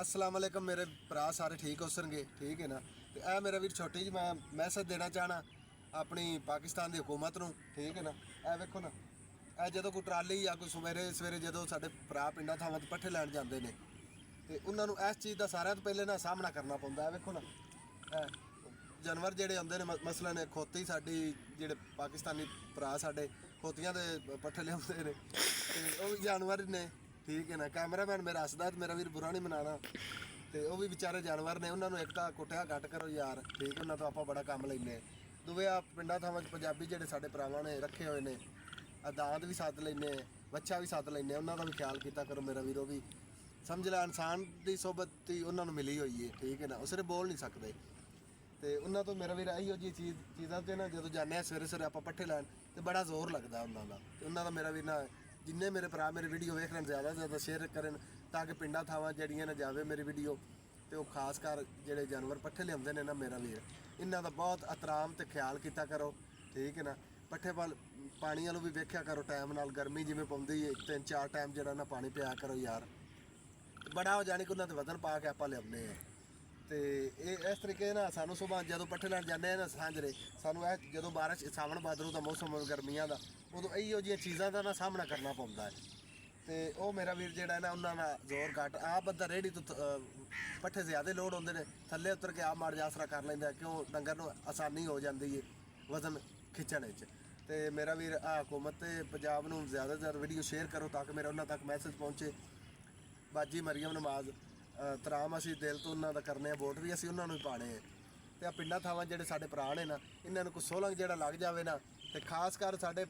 अस्सलाम वालेकुम मेरे भरा सारे ठीक होसनगे ठीक है ना। तो यह मेरा वीर छोटी जी मैं मैसेज देना चाहना अपनी पाकिस्तान की हुकूमत नूं ठीक है ना। यह वेखो ना यह जो कोई ट्राली या कोई सवेरे सवेरे जो साडे भरा पिंडां थावां ते पट्ठे लैण जांदे ने ते उन्हां नूं इस चीज़ का सारिਆਂ ਤੋਂ पहले ना सामना करना पौंदा है। वेखो ना जानवर ਜਿਹੜੇ ਆਉਂਦੇ ਨੇ ਮਸਲਨ ਖੋਤੀ ਸਾਡੀ ਜਿਹੜੇ ਪਾਕਿਸਤਾਨੀ ਭਰਾ ਸਾਡੇ ਖੋਤੀਆਂ ਦੇ ਪੱਠੇ ਲਿਆਉਂਦੇ ਨੇ ਤੇ ਉਹ ਵੀ ਜਾਨਵਰ ਨੇ ਠੀਕ ਹੈ ਨਾ। ਕੈਮਰਾਮੈਨ ਮੇਰਾ ਹੱਸਦਾ ਤੇ ਮੇਰਾ ਵੀਰ ਬੁਰਾ ਨਹੀਂ ਮਨਾਣਾ ਤੇ ਉਹ ਵੀ ਵਿਚਾਰੇ ਜਾਨਵਰ ਨੇ ਉਹਨਾਂ ਨੂੰ ਇੱਕ ਤਾਂ ਕੁੱਟਿਆ ਘੱਟ ਕਰੋ ਯਾਰ ਠੀਕ ਉਹਨਾਂ ਤੋਂ ਆਪਾਂ ਬੜਾ ਕੰਮ ਲੈਂਦੇ ਦੁਵੇ ਆ ਪਿੰਡਾਂ ਥਾਵਾਂ 'ਚ ਪੰਜਾਬੀ ਜਿਹੜੇ ਸਾਡੇ ਭਰਾਵਾਂ ਨੇ ਰੱਖੇ ਹੋਏ ਨੇ ਦਾਂਦ ਵੀ ਸੱਦ ਲੈਂਦੇ ਬੱਚਾ ਵੀ ਸੱਦ ਲੈਂਦੇ ਉਹਨਾਂ ਦਾ ਵੀ ਖਿਆਲ ਕੀਤਾ ਕਰੋ ਮੇਰਾ ਵੀਰ। ਉਹ ਵੀ ਸਮਝ ਲੈ ਇਨਸਾਨ ਦੀ ਸੋਬਤ ਹੀ ਉਹਨਾਂ ਨੂੰ ਮਿਲੀ ਹੋਈ ਹੈ ਠੀਕ ਹੈ ਨਾ। ਉਹ ਸਿਰਫ ਬੋਲ ਨਹੀਂ ਸਕਦੇ ਤੇ ਉਹਨਾਂ ਤੋਂ ਮੇਰਾ ਵੀਰ ਇਹੋ ਜਿਹੀ ਚੀਜ਼ਾਂ ਤੇ ਨਾ ਜਦੋਂ ਜਾਂਦੇ ਆ ਸਵੇਰੇ ਸਵੇਰੇ ਆਪਾਂ ਪੱਠੇ ਲੈਣ ਤੇ ਬੜਾ ਜ਼ੋਰ ਲੱਗਦਾ ਉਹਨਾਂ ਦਾ। ਤੇ ਉਹਨਾਂ ਦਾ ਮੇਰਾ ਵੀਰ ਨਾ ਜਿੰਨੇ ਮੇਰੇ ਭਰਾ ਮੇਰੀ ਵੀਡੀਓ ਵੇਖ ਰਹੇ ਜ਼ਿਆਦਾ ਤੋਂ ਜ਼ਿਆਦਾ ਸ਼ੇਅਰ ਕਰਨ ਤਾਂ ਕਿ ਪਿੰਡਾਂ ਥਾਵਾਂ ਜਿਹੜੀਆਂ ਨਾ ਜਾਵੇ ਮੇਰੀ ਵੀਡੀਓ ਤੇ ਉਹ ਖਾਸ ਕਰ ਜਿਹੜੇ ਜਾਨਵਰ ਪੱਠੇ ਲਿਆਉਂਦੇ ਨੇ ਨਾ ਮੇਰਾ ਵੀਰ ਇਹਨਾਂ ਦਾ ਬਹੁਤ ਇਤਰਾਮ ਤੇ ਖਿਆਲ ਕੀਤਾ ਕਰੋ ਠੀਕ ਹੈ ਨਾ। ਪੱਠੇ ਵੱਲ ਪਾਣੀ ਵਾਲੋਂ ਵੀ ਵੇਖਿਆ ਕਰੋ ਟਾਈਮ ਨਾਲ ਗਰਮੀ ਜਿਵੇਂ ਪਾਉਂਦੀ ਹੈ 3-4 ਟਾਈਮ ਜਿਹੜਾ ਨਾ ਪਾਣੀ ਪਿਆ ਕਰੋ ਯਾਰ ਬੜਾ ਹੋ ਜਾਣੀ ਕਿ ਉਹਨਾਂ ਦੇ ਵਜ਼ਨ ਪਾ ਕੇ ਆਪਾਂ ਲਿਆਉਂਦੇ ਆ। ਤੇ ਇਹ ਇਸ ਤਰੀਕੇ ਨਾਲ ਸਾਨੂੰ ਸੁਬਾਹ ਜਦੋਂ ਪੱਠੇ ਲੈਣ ਜਾਂਦੇ ਆ ਨਾ ਸਾਂਝਰੇ ਸਾਨੂੰ ਇਹ ਜਦੋਂ ਬਾਰਿਸ਼ ਸਾਵਣ ਭਾਦਰੂ ਦਾ ਮੌਸਮ ਗਰਮੀਆਂ ਦਾ ਉਦੋਂ ਇਹੋ ਜਿਹੀਆਂ ਚੀਜ਼ਾਂ ਦਾ ਨਾ ਸਾਹਮਣਾ ਕਰਨਾ ਪੈਂਦਾ ਹੈ। ਤੇ ਉਹ ਮੇਰਾ ਵੀਰ ਜਿਹੜਾ ਨਾ ਉਹਨਾਂ ਦਾ ਜ਼ੋਰ ਘੱਟ ਆ ਬੰਦਾ ਰੇਹੜੀ ਤੋਂ ਪੱਠੇ ਜ਼ਿਆਦਾ ਲੋਡ ਹੁੰਦੇ ਨੇ ਥੱਲੇ ਉਤਰ ਕੇ ਆ ਮਾੜ ਜਾਸਰਾ ਕਰ ਲੈਂਦਾ ਕਿਉਂ ਡੰਗਰ ਨੂੰ ਆਸਾਨੀ ਹੋ ਜਾਂਦੀ ਹੈ ਵਜ਼ਨ ਖਿੱਚਣ ਵਿੱਚ। ਤੇ ਮੇਰਾ ਵੀਰ ਆ ਹਕੂਮਤ ਤੇ ਪੰਜਾਬ ਨੂੰ ਜ਼ਿਆਦਾ ਤੋਂ ਜ਼ਿਆਦਾ ਵੀਡੀਓ ਸ਼ੇਅਰ ਕਰੋ ਤਾਂ ਕਿ ਮੇਰਾ ਉਹਨਾਂ ਤੱਕ ਮੈਸੇਜ ਪਹੁੰਚੇ। ਬਾਜੀ ਮਰੀਮ ਨਮਾਜ਼ ਤਰਾਮ ਅਸੀਂ ਦਿਲ ਤੋਂ ਉਹਨਾਂ ਦਾ ਕਰਨੇ ਆ ਵੋਟ ਵੀ ਅਸੀਂ ਉਹਨਾਂ ਨੂੰ ਹੀ ਪਾਣੇ ਆ। ਤੇ ਆ ਪਿੰਡਾਂ ਥਾਵਾਂ ਜਿਹੜੇ ਸਾਡੇ ਭਰਾ ਨੇ ਨਾ ਇਹਨਾਂ ਨੂੰ ਕੋਈ ਸੋਲੰਗ ਜਿਹੜਾ ਲੱਗ ਜਾਵੇ ਨਾ ਤੇ ਖਾਸ ਕਰ ਸਾਡੇ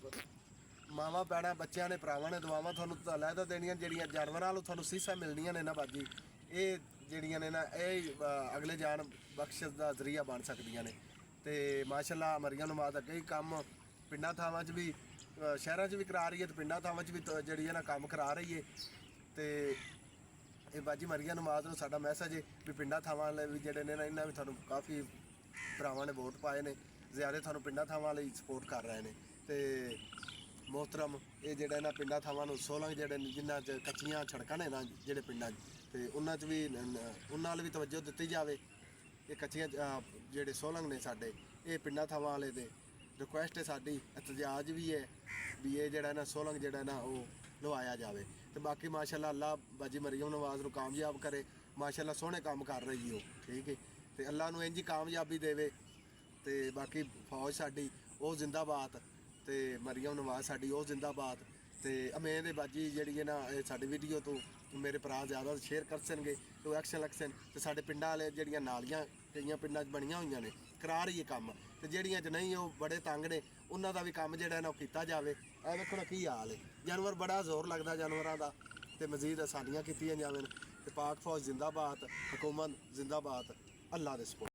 ਮਾਵਾਂ ਭੈਣਾਂ ਬੱਚਿਆਂ ਨੇ ਭਰਾਵਾਂ ਨੇ ਦੁਆਵਾਂ ਤੁਹਾਨੂੰ ਅਲੱਗਾ ਦੇਣੀਆਂ ਜਿਹੜੀਆਂ ਜਾਨਵਰਾਂ ਨੂੰ ਤੁਹਾਨੂੰ ਸੀਸਾਂ ਮਿਲਣੀਆਂ ਨੇ ਨਾ ਬਾਜੀ ਇਹ ਜਿਹੜੀਆਂ ਨੇ ਨਾ ਇਹ ਅਗਲੇ ਜਾਨ ਬਖਸ਼ਿਸ਼ ਦਾ ਜ਼ਰੀਆ ਬਣ ਸਕਦੀਆਂ ਨੇ। ਤੇ ਮਾਸ਼ਾਅੱਲਾ ਮਰੀਮ ਨਮਾਜ਼ ਅੱਗੇ ਹੀ ਕੰਮ ਪਿੰਡਾਂ ਥਾਵਾਂ 'ਚ ਵੀ ਸ਼ਹਿਰਾਂ 'ਚ ਵੀ ਕਰਾ ਰਹੀ ਹੈ ਤੇ ਪਿੰਡਾਂ ਥਾਵਾਂ 'ਚ ਵੀ ਜਿਹੜੀ ਹੈ ਨਾ ਕੰਮ ਕਰਾ ਰਹੀ ਹੈ। ਤੇ ਇਹ ਬਾਜੀ ਮਰੀਮ ਨਮਾਜ਼ ਨੂੰ ਸਾਡਾ ਮੈਸੇਜ ਹੈ ਵੀ ਪਿੰਡਾਂ ਥਾਵਾਂ ਵਾਲੇ ਵੀ ਜਿਹੜੇ ਨੇ ਨਾ ਇਹਨਾਂ ਵੀ ਤੁਹਾਨੂੰ ਕਾਫੀ ਭਰਾਵਾਂ ਨੇ ਵੋਟ ਪਾਏ ਨੇ ਜ਼ਿਆਦਾ ਤੁਹਾਨੂੰ ਪਿੰਡਾਂ ਥਾਵਾਂ ਲਈ ਸਪੋਰਟ ਕਰ ਰਹੇ ਨੇ। ਤੇ ਮੋਹਤਰਮ ਇਹ ਜਿਹੜਾ ਇਹਨਾਂ ਪਿੰਡਾਂ ਥਾਵਾਂ ਨੂੰ ਸੋਲੰਗ ਜਿਹੜੇ ਜਿਨ੍ਹਾਂ 'ਚ ਕੱਚੀਆਂ ਸੜਕਾਂ ਨੇ ਨਾ ਜਿਹੜੇ ਪਿੰਡਾਂ 'ਚ ਤੇ ਉਹਨਾਂ 'ਚ ਵੀ ਉਹਨਾਂ ਨਾਲ ਵੀ ਤਵੱਜੋ ਦਿੱਤੀ ਜਾਵੇ। ਇਹ ਕੱਚੀਆਂ ਜਿਹੜੇ ਸੋਲੰਗ ਨੇ ਸਾਡੇ ਇਹ ਪਿੰਡਾਂ ਥਾਵਾਂ ਵਾਲੇ ਦੇ ਰਿਕੁਐਸਟ ਹੈ ਸਾਡੀ ਇਤਜਾਜ ਵੀ ਹੈ ਵੀ ਇਹ ਜਿਹੜਾ ਨਾ ਸੋਲੰਗ ਜਿਹੜਾ ਨਾ ਉਹ ਲਵਾਇਆ ਜਾਵੇ। ਤੇ ਬਾਕੀ ਮਾਸ਼ਾਅੱਲਾ ਅੱਲਾ ਬਾਜੀ ਮਰੀਮ ਨਵਾਜ਼ ਨੂੰ ਕਾਮਯਾਬ ਕਰੇ ਮਾਸ਼ਾਅੱਲਾ ਸੋਹਣੇ ਕੰਮ ਕਰ ਰਹੀ ਉਹ ਠੀਕ ਹੈ ਤੇ ਅੱਲਾ ਨੂੰ ਇੰਝ ਹੀ ਕਾਮਯਾਬੀ ਦੇਵੇ। ਤੇ ਬਾਕੀ ਫੌਜ ਸਾਡੀ ਉਹ ਜ਼ਿੰਦਾਬਾਦ ਤੇ ਮਰੀਮ ਨਵਾਜ਼ ਸਾਡੀ ਉਹ ਜ਼ਿੰਦਾਬਾਦ। ਤੇ ਉਮੀਦ ਹੈ ਬਾਜੀ ਜਿਹੜੀ ਹੈ ਨਾ ਇਹ ਸਾਡੀ ਵੀਡੀਓ ਤੋਂ ਮੇਰੇ ਭਰਾ ਜ਼ਿਆਦਾ ਸ਼ੇਅਰ ਕਰ ਸਕਣਗੇ ਤੇ ਉਹ ਐਕਸ਼ਨ ਤੇ ਸਾਡੇ ਪਿੰਡਾਂ ਵਾਲੇ ਜਿਹੜੀਆਂ ਨਾਲੀਆਂ ਕਈਆਂ ਪਿੰਡਾਂ 'ਚ ਬਣੀਆਂ ਹੋਈਆਂ ਨੇ ਕਰਾ ਰਹੀ ਹੈ ਕੰਮ ਤੇ ਜਿਹੜੀਆਂ 'ਚ ਨਹੀਂ ਉਹ ਬੜੇ ਤੰਗ ਨੇ ਉਹਨਾਂ ਦਾ ਵੀ ਕੰਮ ਜਿਹੜਾ ਨਾ ਉਹ ਕੀਤਾ ਜਾਵੇ। ਇਹ ਵੇਖੋ ਨਾ ਕੀ ਹਾਲ ਹੈ ਜਾਨਵਰ ਬੜਾ ਜ਼ੋਰ ਲੱਗਦਾ ਜਾਨਵਰਾਂ ਦਾ ਤੇ ਮਜ਼ੀਦ ਆਸਾਨੀਆਂ ਕੀਤੀਆਂ ਜਾਵੇ ਤੇ ਪਾਕ ਫੌਜ ਜ਼ਿੰਦਾਬਾਦ ਹਕੂਮਤ ਜ਼ਿੰਦਾਬਾਦ ਅੱਲਾ ਦੇ ਸਪੋਰਟ।